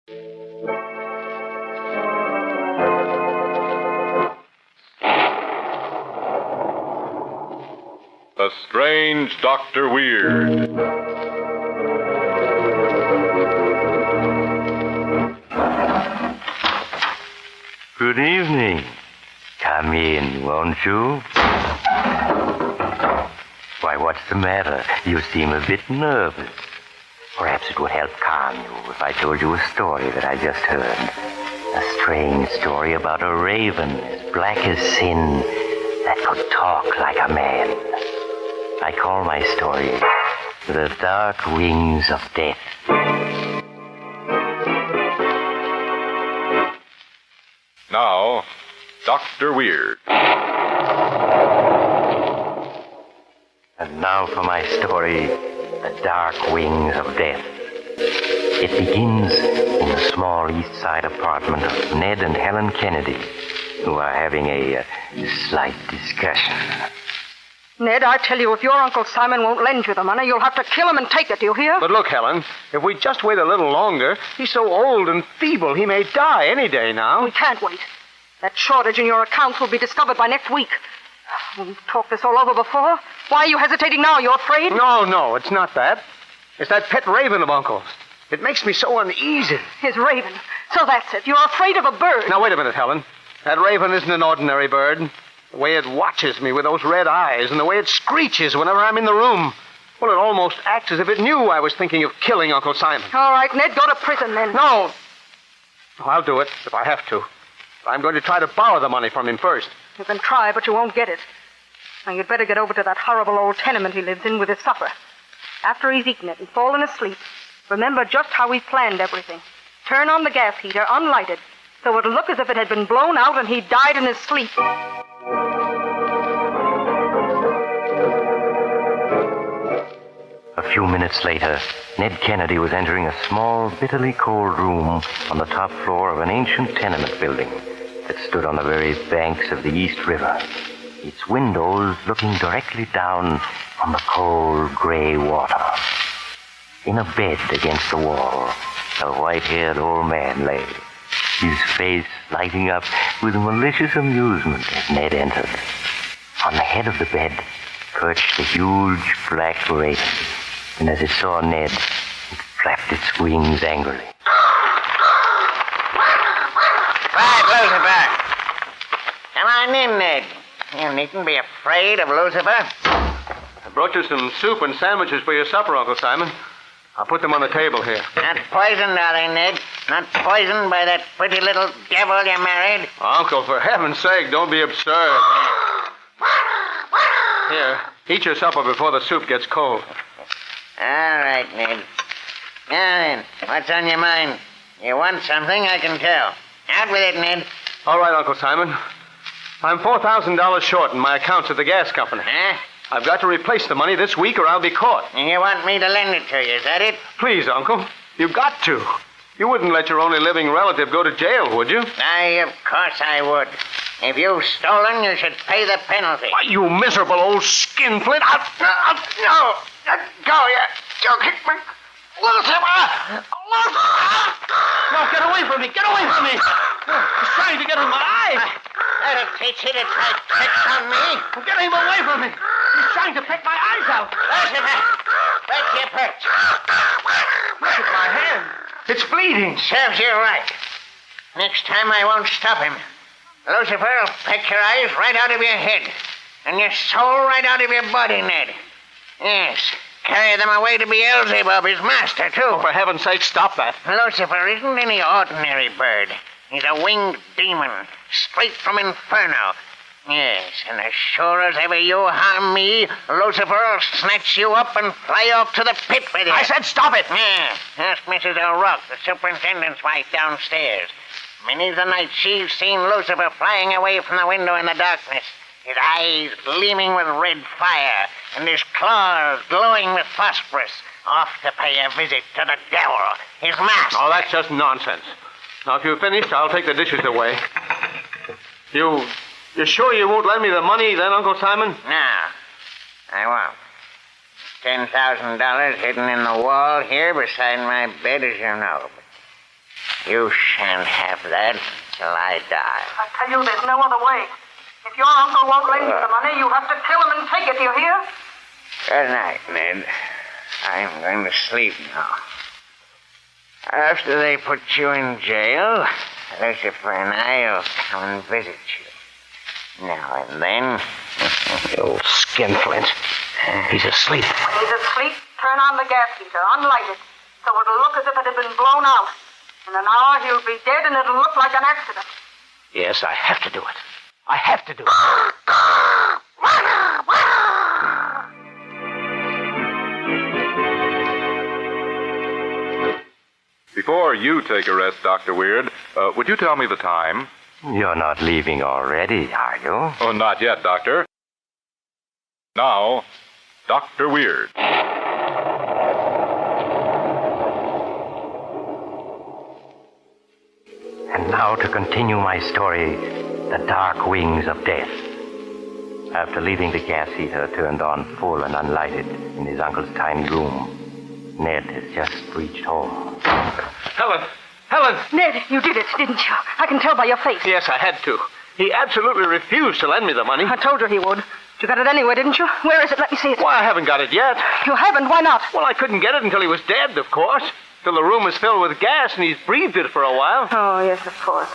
The Strange Dr. Weird. Good evening. Come in, won't you? Why, what's the matter? You seem a bit nervous. Perhaps it would help calm you if I told you a story that I just heard. A strange story about a raven as black as sin that could talk like a man. I call my story The Dark Wings of Death. Now, Dr. Weird. And now for my story, The Dark Wings of Death. It begins in the small East Side apartment of Ned and Helen Kennedy, who are having a slight discussion. Ned, I tell you, if your Uncle Simon won't lend you the money, you'll have to kill him and take it, do you hear? But look, Helen, if we just wait a little longer, he's so old and feeble, he may die any day now. We can't wait. That shortage in your accounts will be discovered by next week. We've talked this all over before. Why are you hesitating now? You're afraid? No, it's not that. It's that pet raven of Uncle's. It makes me so uneasy. His raven. So that's it. You're afraid of a bird. Now, wait a minute, Helen. That raven isn't an ordinary bird. The way it watches me with those red eyes and the way it screeches whenever I'm in the room. Well, it almost acts as if it knew I was thinking of killing Uncle Simon. All right, Ned, go to prison then. No. I'll do it if I have to. I'm going to try to borrow the money from him first. You can try, but you won't get it. Now, you'd better get over to that horrible old tenement he lives in with his supper. After he's eaten it and fallen asleep, remember just how we planned everything. Turn on the gas heater unlighted, so it'll look as if it had been blown out and he died in his sleep. A few minutes later, Ned Kennedy was entering a small, bitterly cold room on the top floor of an ancient tenement building that stood on the very banks of the East River, its windows looking directly down on the cold, gray water. In a bed against the wall, a white-haired old man lay, his face lighting up with malicious amusement as Ned entered. On the head of the bed perched a huge black raven, and as it saw Ned, it flapped its wings angrily. Right, Lucifer. Come on in, Ned. You needn't be afraid of Lucifer. I brought you some soup and sandwiches for your supper, Uncle Simon. I'll put them on the table here. Not poisoned, are they, Ned? Not poisoned by that pretty little devil you married? Uncle, for heaven's sake, don't be absurd. Here, eat your supper before the soup gets cold. All right, Ned. Now then, what's on your mind? You want something, I can tell. Out with it, Ned. All right, Uncle Simon. I'm $4,000 short in my accounts at the gas company. Huh? I've got to replace the money this week or I'll be caught. And you want me to lend it to you, is that it? Please, Uncle. You've got to. You wouldn't let your only living relative go to jail, would you? Aye, of course I would. If you've stolen, you should pay the penalty. Why, you miserable old skinflint. No. Let go, you kick me. Lucifer! No, get away from me. Get away from me. He's trying to get in my eye. That'll teach you to try tricks on me. Get him away from me. He's trying to pick my eyes out. Lucifer, break your perch. Look at my hand. It's bleeding. Serves you right. Next time I won't stop him. Lucifer will pick your eyes right out of your head. And your soul right out of your body, Ned. Yes. Carry them away to Beelzebub, his master, too. Oh, for heaven's sake, stop that. Lucifer isn't any ordinary bird. He's a winged demon, straight from Inferno. Yes, and as sure as ever you harm me, Lucifer will snatch you up and fly off to the pit with you. I said stop it. Yeah, ask Mrs. O'Rourke, the superintendent's wife downstairs. Many's the night she's seen Lucifer flying away from the window in the darkness, his eyes gleaming with red fire, and his claws glowing with phosphorus, off to pay a visit to the devil, his master. Oh, that's just nonsense. Now, if you've finished, I'll take the dishes away. You're sure you won't lend me the money then, Uncle Simon? No, I won't. $10,000 hidden in the wall here beside my bed, as you know. You shan't have that till I die. I tell you, there's no other way. If your uncle won't lend you the money, you have to kill him and take it, do you hear? Good night, Ned. I'm going to sleep now. After they put you in jail, Lucifer and I will come and visit you. Now and then. You old skinflint. He's asleep. When he's asleep, turn on the gas heater, unlight it, so it'll look as if it had been blown out. In an hour, he'll be dead, and it'll look like an accident. Yes, I have to do it. I have to do it. Before you take a rest, Dr. Weird, would you tell me the time? You're not leaving already, are you? Oh, not yet, Doctor. Now, Dr. Weird. And now to continue my story, The Dark Wings of Death. After leaving the gas heater turned on full and unlighted in his uncle's tiny room, Ned has just reached home. Helen! Helen! Ned, you did it, didn't you? I can tell by your face. Yes, I had to. He absolutely refused to lend me the money. I told you he would. You got it anyway, didn't you? Where is it? Let me see it. Why, I haven't got it yet. You haven't? Why not? Well, I couldn't get it until he was dead, of course. Till the room was filled with gas and he's breathed it for a while. Oh, yes, of course.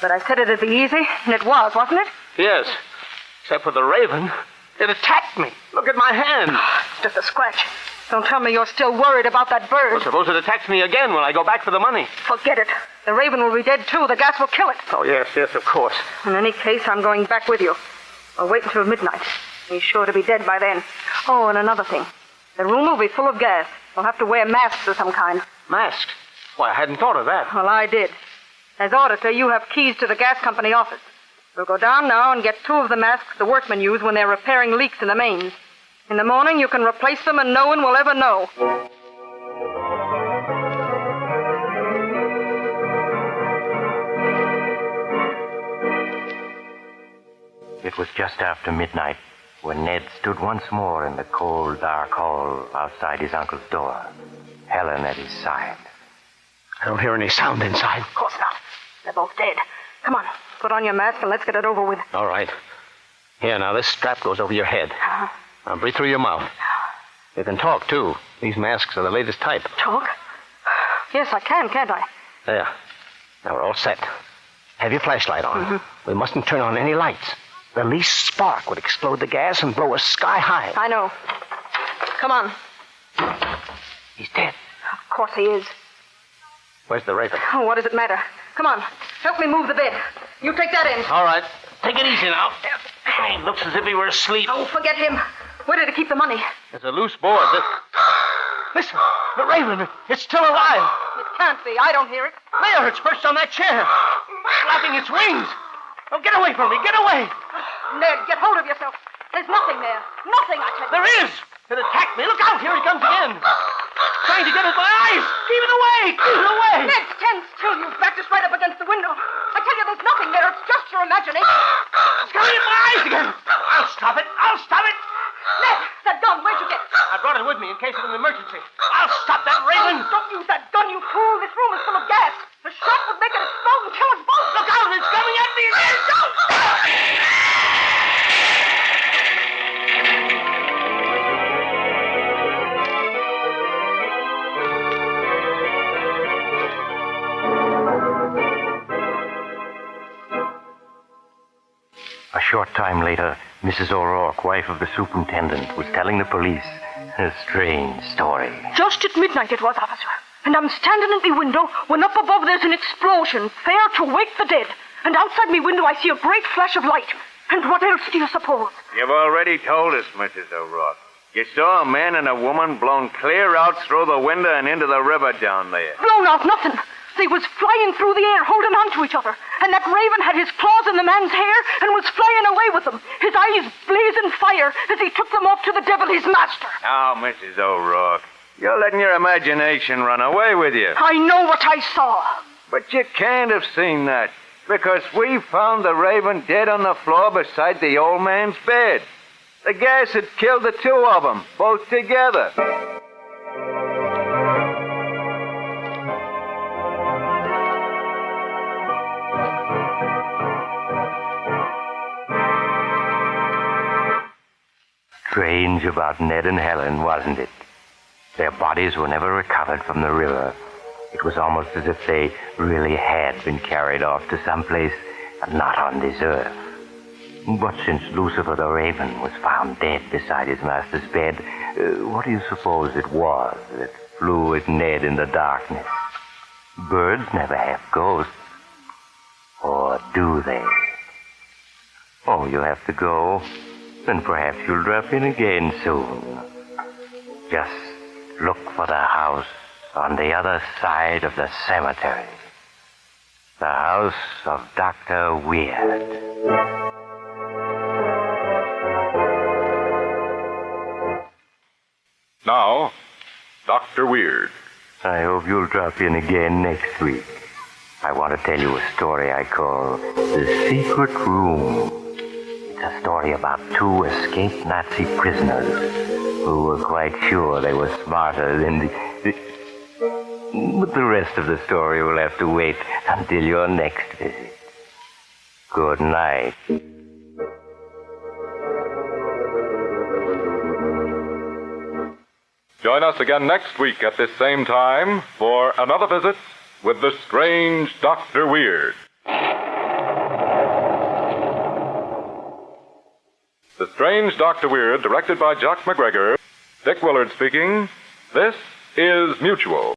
But I said it'd be easy, and it was, wasn't it? Yes. Except for the raven. It attacked me. Look at my hand. It's just a scratch. Don't tell me you're still worried about that bird. Well, suppose it attacks me again when I go back for the money. Forget it. The raven will be dead, too. The gas will kill it. Oh, yes, of course. In any case, I'm going back with you. I'll wait until midnight. He's sure to be dead by then. Oh, and another thing. The room will be full of gas. We'll have to wear masks of some kind. Masked? Why, I hadn't thought of that. Well, I did. As auditor, you have keys to the gas company office. We'll go down now and get 2 of the masks the workmen use when they're repairing leaks in the mains. In the morning, you can replace them and no one will ever know. It was just after midnight when Ned stood once more in the cold, dark hall outside his uncle's door, Helen at his side. I don't hear any sound inside. Of course not. They're both dead. Come on, put on your mask and let's get it over with. All right. Here, now, this strap goes over your head. Now, breathe through your mouth. You can talk, too. These masks are the latest type. Talk? Yes, I can, can't I? There. Now, we're all set. Have your flashlight on. Mm-hmm. We mustn't turn on any lights. The least spark would explode the gas and blow us sky high. I know. Come on. He's dead. Of course he is. Where's the raven? Oh, what does it matter? Come on. Help me move the bed. You take that in. All right. Take it easy now. He looks as if he were asleep. Oh, forget him. Where did he keep the money? There's a loose board. Listen, the raven. It's still alive. It can't be. I don't hear it. There, it's perched on that chair. Flapping its wings. Oh, get away from me. Get away. Ned, get hold of yourself. There's nothing there. Nothing, I tell you. There is. It attacked me. Look out. Here he comes again. Trying to get at my eyes. Keep it away. Keep it away. Ned, stand still. You've backed us right up against the window. I tell you, there's nothing there. It's just your imagination. It's coming at my eyes again. I'll stop it. I'll stop it. Ned, that gun, where'd you get it? I brought it with me in case of an emergency. I'll stop that raven. Oh, don't use that gun, you fool. This room is full of gas. The shot would make it explode and kill us both. Look out. It's coming at me again. Don't. A short time later, Mrs. O'Rourke, wife of the superintendent, was telling the police a strange story. Just at midnight it was, officer. And I'm standing at the window when up above there's an explosion, fair to wake the dead. And outside me window I see a great flash of light. And what else do you suppose? You've already told us, Mrs. O'Rourke. You saw a man and a woman blown clear out through the window and into the river down there. Blown out nothing. They was flying through the air, holding on to each other. And that raven had his claws in the man's hair and was flying away with them, his eyes blazing fire as he took them off to the devil, his master. Now, Mrs. O'Rourke, you're letting your imagination run away with you. I know what I saw. But you can't have seen that, because we found the raven dead on the floor beside the old man's bed. The gas had killed the 2 of them, both together. Strange about Ned and Helen, wasn't it? Their bodies were never recovered from the river. It was almost as if they really had been carried off to someplace not on this earth. But since Lucifer the Raven was found dead beside his master's bed, what do you suppose it was that flew at Ned in the darkness? Birds never have ghosts. Or do they? Oh, you have to go. Then perhaps you'll drop in again soon. Just look for the house on the other side of the cemetery. The house of Dr. Weird. Now, Dr. Weird. I hope you'll drop in again next week. I want to tell you a story I call The Secret Room. It's a story about two escaped Nazi prisoners who were quite sure they were smarter than But the rest of the story will have to wait until your next visit. Good night. Join us again next week at this same time for another visit with the strange Dr. Weird. The Strange Dr. Weird, directed by Jock McGregor. Dick Willard speaking. This is Mutual.